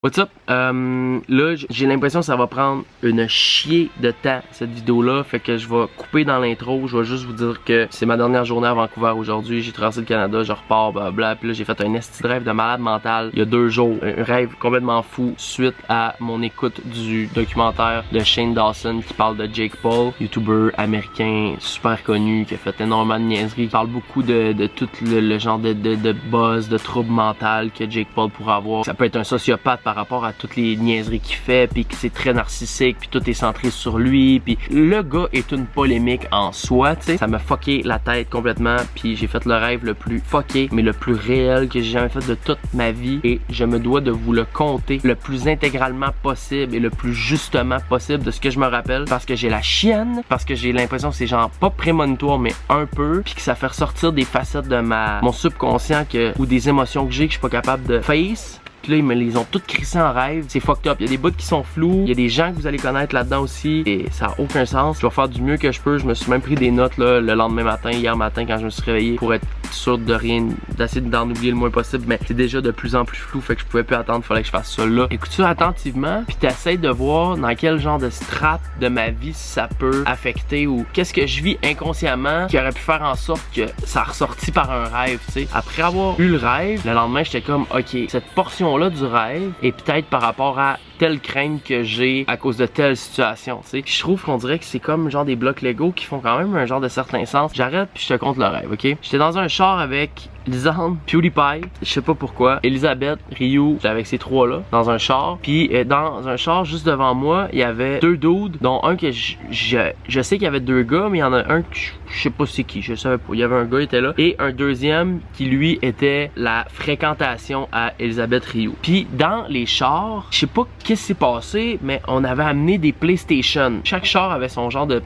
What's up? Là, j'ai l'impression que ça va prendre une chier de temps, cette vidéo-là. Fait que je vais couper dans l'intro. Je vais juste vous dire que c'est ma dernière journée à Vancouver aujourd'hui. J'ai traversé le Canada, je repars, blablabla. Puis là, j'ai fait un esti de rêve de malade mental il y a 2 jours. Un rêve complètement fou suite à mon écoute du documentaire de Shane Dawson qui parle de Jake Paul, YouTuber américain super connu, qui a fait énormément de niaiseries. Il parle beaucoup de tout le genre de buzz, de troubles mental que Jake Paul pourrait avoir. Ça peut être un sociopathe par rapport à toutes les niaiseries qu'il fait, puis que c'est très narcissique, puis tout est centré sur lui, puis le gars est une polémique en soi, tu sais. Ça m'a fucké la tête complètement, puis j'ai fait le rêve le plus fucké, mais le plus réel que j'ai jamais fait de toute ma vie, et je me dois de vous le conter le plus intégralement possible et le plus justement possible de ce que je me rappelle, parce que j'ai la chienne, parce que j'ai l'impression que c'est genre pas prémonitoire, mais un peu, puis que ça fait ressortir des facettes de mon subconscient ou des émotions que j'ai que je suis pas capable de face. Puis là, ils me les ont toutes crissées en rêve. C'est fucked up. Il y a des bouts qui sont flous. Il y a des gens que vous allez connaître là-dedans aussi. Et ça a aucun sens. Je vais faire du mieux que je peux. Je me suis même pris des notes là, le lendemain matin, hier matin, quand je me suis réveillé, pour être sûr de rien, d'essayer d'en oublier le moins possible. Mais c'est déjà de plus en plus flou. Fait que je pouvais plus attendre. Fallait que je fasse ça là. Écoute ça attentivement. Puis t'essayes de voir dans quel genre de strate de ma vie ça peut affecter ou qu'est-ce que je vis inconsciemment qui aurait pu faire en sorte que ça a ressorti par un rêve, tu sais. Après avoir eu le rêve, le lendemain, j'étais comme, ok, cette portion là du rêve et peut-être par rapport à telle crainte que j'ai à cause de telle situation, tu sais. Je trouve qu'on dirait que c'est comme genre des blocs Lego qui font quand même un genre de certain sens. J'arrête puis je te compte le rêve, ok? J'étais dans un char avec Lisanne, PewDiePie, je sais pas pourquoi, Elisabeth, Ryu, j'étais avec ces trois-là, dans un char. Puis dans un char juste devant moi, il y avait 2 dudes, dont un que je sais qu'il y avait 2 gars, mais il y en a un que je sais pas c'est qui, je savais pas. Il y avait un gars qui était là, et un deuxième qui lui était la fréquentation à Elisabeth Ryu. Puis dans les chars, je sais pas qu'est-ce qui s'est passé, mais on avait amené des PlayStation. Chaque char avait son genre de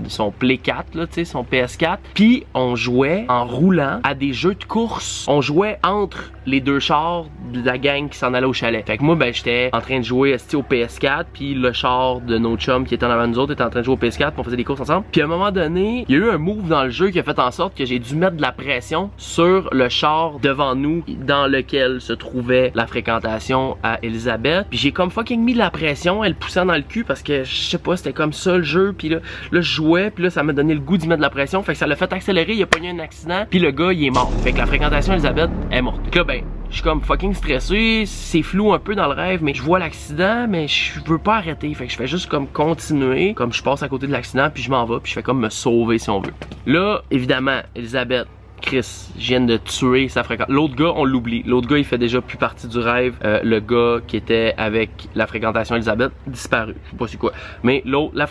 son Play 4, là, tu sais, son PS4. Puis on jouait en roulant à des jeux de course. On jouait entre les 2 chars de la gang qui s'en allait au chalet. Fait que moi, ben, j'étais en train de jouer au PS4, puis le char de nos chums qui était en avant de nous autres était en train de jouer au PS4, puis on faisait des courses ensemble. Puis à un moment donné, il y a eu un move dans le jeu qui a fait en sorte que j'ai dû mettre de la pression sur le char devant nous, dans lequel se trouvait la fréquentation à Elisabeth. Puis j'ai comme fucking mis de la pression, elle poussait dans le cul parce que je sais pas, c'était comme ça le jeu. Puis là je jouais, puis là ça m'a donné le goût d'y mettre de la pression. Fait que ça l'a fait accélérer, il a pogné un accident, puis le gars il est mort. Fait que la fréquentation Elisabeth est morte. Puis là ben, je suis comme fucking stressé, c'est flou un peu dans le rêve, mais je vois l'accident, mais je veux pas arrêter. Fait que je fais juste comme continuer, comme je passe à côté de l'accident, puis je m'en vais, puis je fais comme me sauver si on veut. Là, évidemment, Elisabeth, Chris, je viens de tuer sa fréquentation. L'autre gars, on l'oublie. L'autre gars, il fait déjà plus partie du rêve. Le gars qui était avec la fréquentation Elisabeth, disparu. Je sais pas c'est quoi. Mais l'autre, la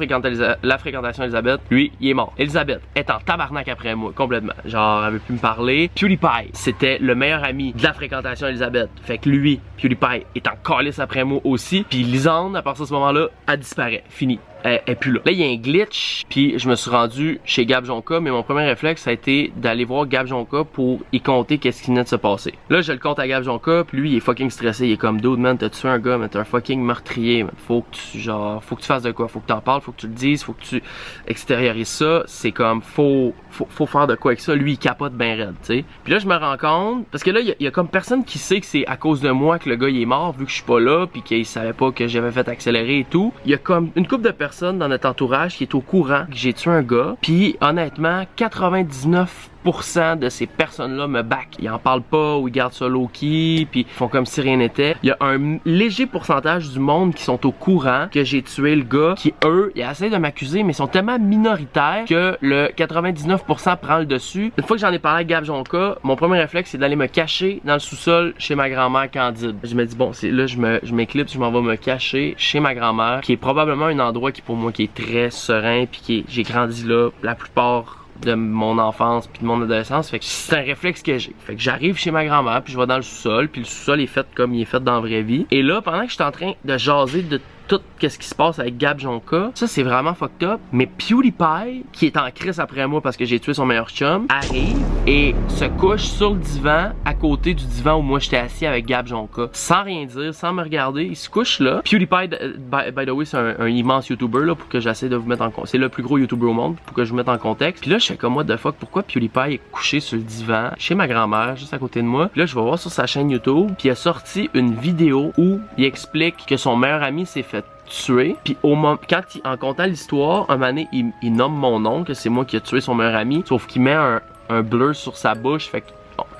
fréquentation Elisabeth, lui, il est mort. Elisabeth est en tabarnak après moi, complètement. Genre, elle veut plus me parler. PewDiePie, c'était le meilleur ami de la fréquentation Elisabeth. Fait que lui, PewDiePie, est en calice après moi aussi. Puis Lisanne, à partir de ce moment-là, elle disparaît. Fini. Elle est plus là. Là, il y a un glitch, puis je me suis rendu chez Gab Jonka, mais mon premier réflexe, ça a été d'aller voir Gab Jonka pour y compter qu'est-ce qui venait de se passer. Là, je le compte à Gab Jonka, puis lui, il est fucking stressé. Il est comme, dude, man, t'as tué un gars, mais t'es un fucking meurtrier, man. Faut que tu fasses de quoi? Faut que t'en parles, faut que tu le dises, faut que tu extériorises ça. C'est comme, faut faire de quoi avec ça. Lui, il capote ben raide, tu sais. Puis là, je me rends compte, parce que là, il y a comme personne qui sait que c'est à cause de moi que le gars, il est mort, vu que je suis pas là, puis qu'il savait pas que j'avais fait accélérer et tout. Il y a comme une couple de personnes dans notre entourage qui est au courant que j'ai tué un gars. Puis honnêtement, 99% de ces personnes-là me back. Ils en parlent pas ou ils gardent ça low-key, puis ils font comme si rien n'était. Il y a un léger pourcentage du monde qui sont au courant que j'ai tué le gars, qui eux, ils essaient de m'accuser, mais ils sont tellement minoritaires que le 99% prend le dessus. Une fois que j'en ai parlé à Gab Jonka, mon premier réflexe, c'est d'aller me cacher dans le sous-sol chez ma grand-mère Candide. Je me dis, bon, c'est là, je m'éclipse, je m'en vais me cacher chez ma grand-mère, qui est probablement un endroit qui, pour moi, qui est très serein, puis j'ai grandi là la plupart de mon enfance puis de mon adolescence. Fait que c'est un réflexe que j'ai. Fait que j'arrive chez ma grand-mère, puis je vais dans le sous-sol, puis le sous-sol est fait comme il est fait dans la vraie vie. Et là, pendant que je suis en train de jaser de tout ce qui se passe avec Gab Jonka. Ça, c'est vraiment fucked up. Mais PewDiePie, qui est en crise après moi parce que j'ai tué son meilleur chum, arrive et se couche sur le divan à côté du divan où moi j'étais assis avec Gab Jonka. Sans rien dire, sans me regarder, il se couche là. PewDiePie, by the way, c'est un immense YouTuber là, pour que j'essaie de vous mettre en contexte. C'est le plus gros YouTuber au monde pour que je vous mette en contexte. Puis là, je fais comme what the fuck, pourquoi PewDiePie est couché sur le divan chez ma grand-mère, juste à côté de moi. Puis là, je vais voir sur sa chaîne YouTube, puis il a sorti une vidéo où il explique que son meilleur ami s'est fait tuer. Puis au moment, en comptant l'histoire, un moment donné, il nomme mon nom, que c'est moi qui ai tué son meilleur ami, sauf qu'il met un blur sur sa bouche, fait que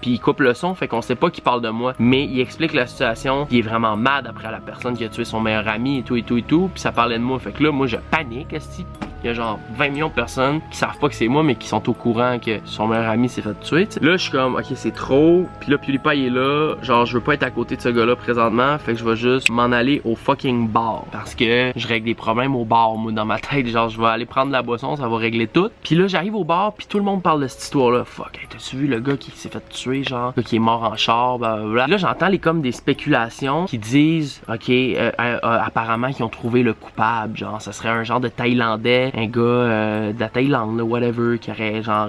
puis il coupe le son, fait qu'on sait pas qu'il parle de moi, mais il explique la situation, il est vraiment mad après la personne qui a tué son meilleur ami et tout et tout et tout, puis ça parlait de moi, fait que là moi je panique, esti. Il y a genre 20 millions de personnes qui savent pas que c'est moi mais qui sont au courant que son meilleur ami s'est fait tuer, t'sais. Là je suis comme ok c'est trop, puis là PewDiePie est là, genre je veux pas être à côté de ce gars là présentement, fait que je vais juste m'en aller au fucking bar parce que je règle des problèmes au bar moi dans ma tête, genre je vais aller prendre la boisson, ça va régler tout. Puis là j'arrive au bar puis tout le monde parle de cette histoire là, fuck, hey, t'as-tu vu le gars qui s'est fait tuer, genre le gars qui est mort en char, blablabla. Là j'entends comme des spéculations qui disent ok apparemment qu'ils ont trouvé le coupable, genre ça serait un genre de Thaïlandais, un gars de la Thaïlande, là, whatever, qui aurait genre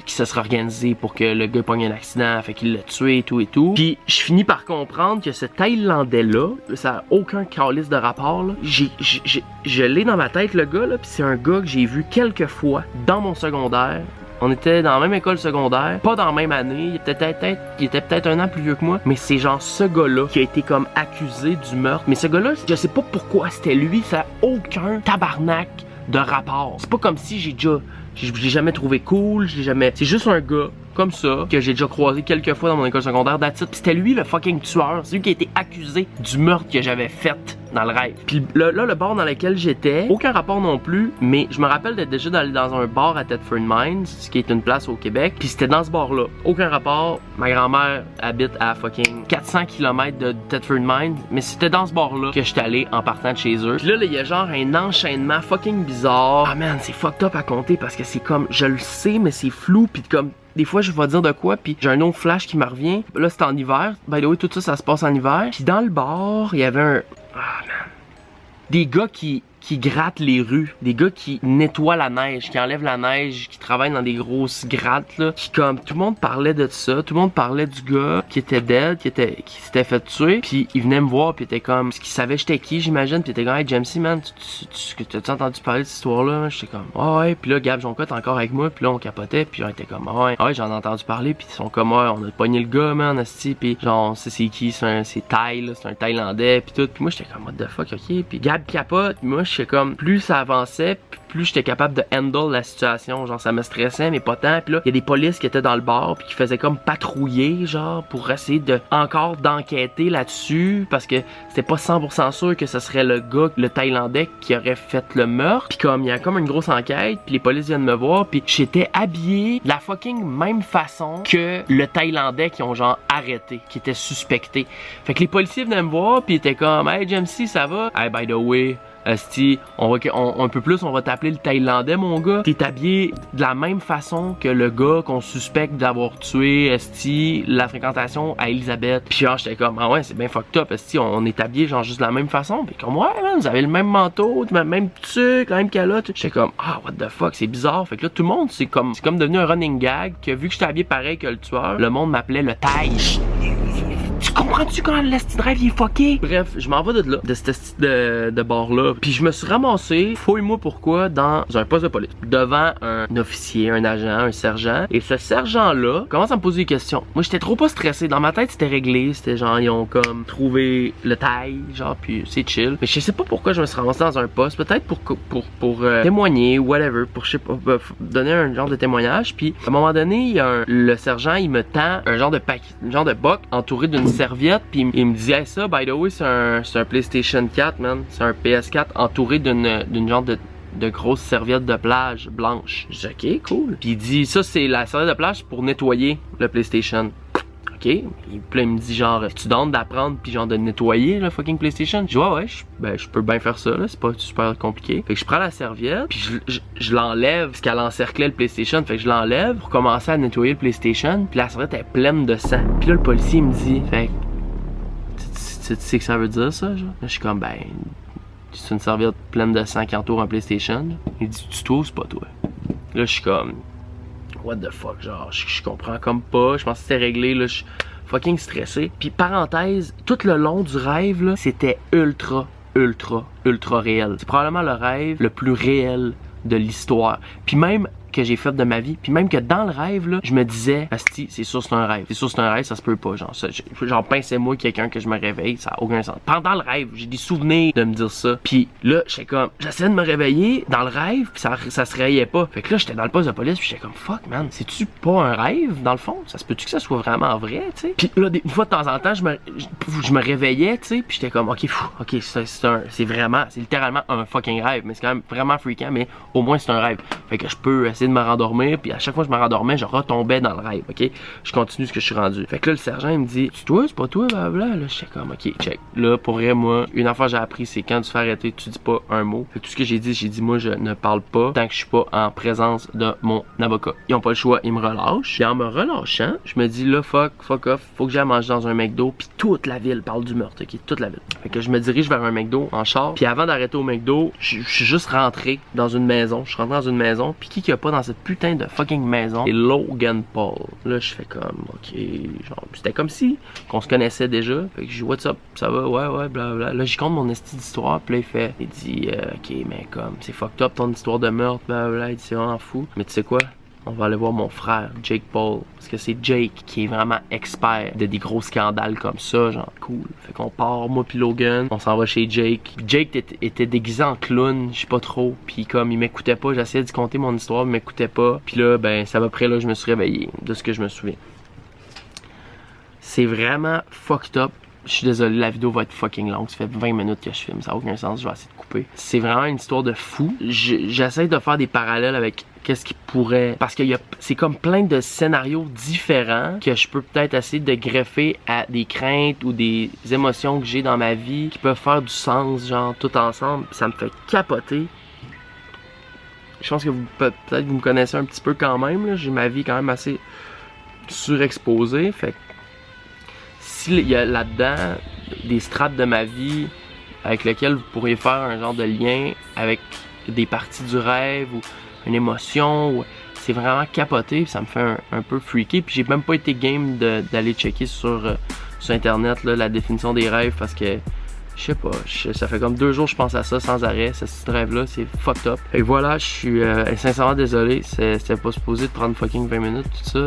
qui se serait organisé pour que le gars pogne un accident, fait qu'il l'a tué et tout et tout. Puis je finis par comprendre que ce Thaïlandais-là, ça a aucun calice de rapport, là. Je l'ai dans ma tête, le gars, là, puis c'est un gars que j'ai vu quelques fois dans mon secondaire. On était dans la même école secondaire, pas dans la même année, il était peut-être un an plus vieux que moi, mais c'est genre ce gars-là qui a été comme accusé du meurtre. Mais ce gars-là, je sais pas pourquoi c'était lui, ça a aucun tabarnak de rapport. C'est pas comme si j'ai jamais trouvé cool, c'est juste un gars comme ça, que j'ai déjà croisé quelques fois dans mon école secondaire, that's it. Puis c'était lui le fucking tueur, c'est lui qui a été accusé du meurtre que j'avais fait dans le rêve. Puis là, le bar dans lequel j'étais, aucun rapport non plus, mais je me rappelle d'être déjà d'aller dans un bar à Thetford Mines, ce qui est une place au Québec, puis c'était dans ce bar-là. Aucun rapport, ma grand-mère habite à fucking 400 km de Thetford Mines, mais c'était dans ce bar-là que j'étais allé en partant de chez eux. Puis là, il y a genre un enchaînement fucking bizarre. Ah man, c'est fucked up à compter parce que c'est comme, je le sais, mais c'est flou, puis comme des fois, je vais dire de quoi, puis j'ai un autre flash qui me revient. Là, c'est en hiver. By the way, tout ça, ça se passe en hiver. Puis dans le bar, il y avait ah, man. Des gars qui grattent les rues, des gars qui nettoient la neige, qui enlèvent la neige, qui travaillent dans des grosses grattes là, qui comme tout le monde parlait de ça, tout le monde parlait du gars qui était dead, qui s'était fait tuer, puis il venait me voir puis était comme, parce qu'il savait j'étais qui j'imagine, puis il était comme hey Jamesy man, t'as-tu entendu parler de cette histoire là? J'étais comme oh, ouais, puis là Gab Jonka t'es encore avec moi, puis là on capotait, puis on était comme oh, ouais, j'en ai entendu parler, puis ils sont comme ouais, on a pogné le gars man, asti, puis genre c'est qui, c'est Thaï là, c'est un Thaïlandais, puis tout, puis moi j'étais comme what the fuck, ok, puis Gab capote, puis moi j'étais comme plus ça avançait, plus j'étais capable de handle la situation, genre ça me stressait mais pas tant. Puis là il y a des polices qui étaient dans le bar puis qui faisaient comme patrouiller genre pour essayer d'enquêter là-dessus parce que c'était pas 100% sûr que ce serait le gars, le Thaïlandais qui aurait fait le meurtre. Puis comme il y a comme une grosse enquête, puis les polices viennent me voir, puis j'étais habillé de la fucking même façon que le Thaïlandais qui ont genre arrêté, qui était suspecté. Fait que les policiers venaient me voir puis étaient comme hey Jamesy ça va? Hey by the way esti, un peu plus, on va t'appeler le Thaïlandais, mon gars. T'es habillé de la même façon que le gars qu'on suspecte d'avoir tué, esti, la fréquentation à Elisabeth. Puis genre, j'étais comme, ah ouais, c'est bien fucked up, esti, on est habillé genre juste de la même façon. Puis comme, ouais, man, vous avez le même manteau, même truc, la même calotte. J'étais comme, ah, what the fuck, c'est bizarre. Fait que là, tout le monde, c'est comme devenu un running gag, que vu que j'étais habillé pareil que le tueur, le monde m'appelait le Thaï. Tu comprends-tu quand le Esti Drive il est fucké? Bref, je m'en vais de là, de cet esti de bar-là. Puis je me suis ramassé, fouille-moi pourquoi, dans un poste de police. Devant un officier, un agent, un sergent. Et ce sergent-là commence à me poser des questions. Moi, j'étais trop pas stressé. Dans ma tête, c'était réglé. C'était genre, ils ont comme trouvé le taille, genre, puis c'est chill. Mais je sais pas pourquoi je me suis ramassé dans un poste. Peut-être pour témoigner, whatever. Pour, je sais pas, donner un genre de témoignage. Puis à un moment donné, le sergent, il me tend un genre de paquet, un genre de boc entouré d'une serviette, puis il me dit hey, ça by the way c'est un PlayStation 4 man, c'est un PS4 entouré d'une genre de grosse serviette de plage blanche. Je dis ok cool. Puis il dit ça c'est la serviette de plage pour nettoyer le PlayStation. Ok, puis il me dit genre tu donnes d'apprendre puis genre de nettoyer le fucking PlayStation. Je dis ouais je peux bien faire ça là, c'est pas super compliqué. Fait que je prends la serviette puis je l'enlève parce qu'elle encerclait le PlayStation. Fait que je l'enlève pour commencer à nettoyer le PlayStation. Puis la serviette est pleine de sang. Puis là le policier me dit fait tu sais que ça veut dire ça genre? Là, je suis comme ben C'est une serviette pleine de sang qui entoure un PlayStation. Il dit, tu toi ou c'est pas toi? Là, je suis comme, what the fuck, genre, je comprends comme pas. Je pense que c'était réglé, là, je suis fucking stressé. Puis parenthèse, tout le long du rêve, là, c'était ultra réel. C'est probablement le rêve le plus réel de l'histoire. Puis même que j'ai fait de ma vie, puis même que dans le rêve, là, je me disais, asti, c'est sûr c'est un rêve. C'est sûr c'est un rêve, ça se peut pas. Genre, genre pince-moi quelqu'un que je me réveille, ça a aucun sens. Pendant le rêve, j'ai des souvenirs de me dire ça. Puis là, j'étais comme, j'essayais de me réveiller dans le rêve, puis ça se réveillait pas. Fait que là, j'étais dans le poste de police, puis j'étais comme, fuck man, c'est-tu pas un rêve, dans le fond? Ça se peut-tu que ça soit vraiment vrai, tu sais? Puis là, une fois de temps en temps, je me réveillais, tu sais, puis j'étais comme, ok, c'est littéralement un fucking rêve, mais c'est quand même vraiment freakant, mais au moins c'est un rêve. Fait que je peux essayer de me rendormir, puis à chaque fois que je me rendormais, je retombais dans le rêve, ok? Je continue ce que je suis rendu. Fait que là, le sergent, il me dit, c'est toi, c'est pas toi, blablabla. Là, j'étais comme, ok, check. Là, pour vrai, moi, une affaire que j'ai appris, c'est quand tu fais arrêter, tu dis pas un mot. Fait que tout ce que j'ai dit, moi, je ne parle pas tant que je suis pas en présence de mon avocat. Ils ont pas le choix, ils me relâchent. Puis en me relâchant, je me dis, là, fuck off, faut que j'aille manger dans un McDo, puis toute la ville parle du meurtre, ok? Toute la ville. Fait que je me dirige vers un McDo en char, puis avant d'arrêter au McDo, je suis juste rentré dans une maison. Je suis rentré dans une maison, puis qui a pas dans cette putain de fucking maison? Et Logan Paul. Là, je fais comme, ok, genre, c'était comme si qu'on se connaissait déjà. Fait que je dis, what's up, ça va, ouais, blablabla. Là, j'y compte mon esti d'histoire, puis là, il dit, ok, mais comme, c'est fucked up ton histoire de meurtre, blablabla. Il dit, c'est vraiment fou. Mais tu sais quoi? On va aller voir mon frère, Jake Paul. Parce que c'est Jake qui est vraiment expert de des gros scandales comme ça, genre cool. Fait qu'on part, moi pis Logan, on s'en va chez Jake. Puis Jake était déguisé en clown, je sais pas trop. Puis comme il m'écoutait pas, j'essayais de compter mon histoire, il m'écoutait pas. Puis là, ben, c'est à peu près là que je me suis réveillé, de ce que je me souviens. C'est vraiment fucked up. Je suis désolé, la vidéo va être fucking longue. Ça fait 20 minutes que je filme, ça n'a aucun sens, je vais essayer de couper. C'est vraiment une histoire de fou. J'essaie de faire des parallèles avec qu'est-ce qui pourrait... Parce que c'est comme plein de scénarios différents que je peux peut-être essayer de greffer à des craintes ou des émotions que j'ai dans ma vie qui peuvent faire du sens, genre, tout ensemble. Ça me fait capoter. Je pense que peut-être vous me connaissez un petit peu quand même. J'ai ma vie quand même assez surexposée. Fait que s'il y a là-dedans des strates de ma vie avec lesquelles vous pourriez faire un genre de lien avec des parties du rêve ou une émotion, c'est vraiment capoté, ça me fait un peu freaky. Puis j'ai même pas été game d'aller checker sur internet là, la définition des rêves parce que je sais pas, ça fait comme 2 jours que je pense à ça sans arrêt, ce rêve-là, c'est fucked up. Et voilà, je suis sincèrement désolé, c'était pas supposé de prendre fucking 20 minutes, tout ça.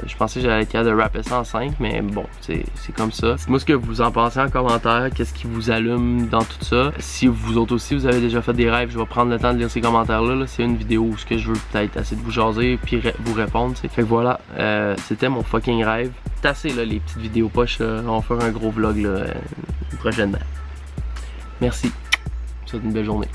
Je pensais que j'allais être capable de rapper ça en 5, mais bon, c'est comme ça. Dites-moi ce que vous en pensez en commentaire, qu'est-ce qui vous allume dans tout ça. Si vous autres aussi, vous avez déjà fait des rêves, je vais prendre le temps de lire ces commentaires-là. Là. C'est une vidéo où ce que je veux peut-être essayer de vous jaser puis vous répondre, t'sais. Fait que voilà, c'était mon fucking rêve. Tassez là les petites vidéos poches, là. On va faire un gros vlog là, prochainement. Merci. Je vous souhaite une belle journée.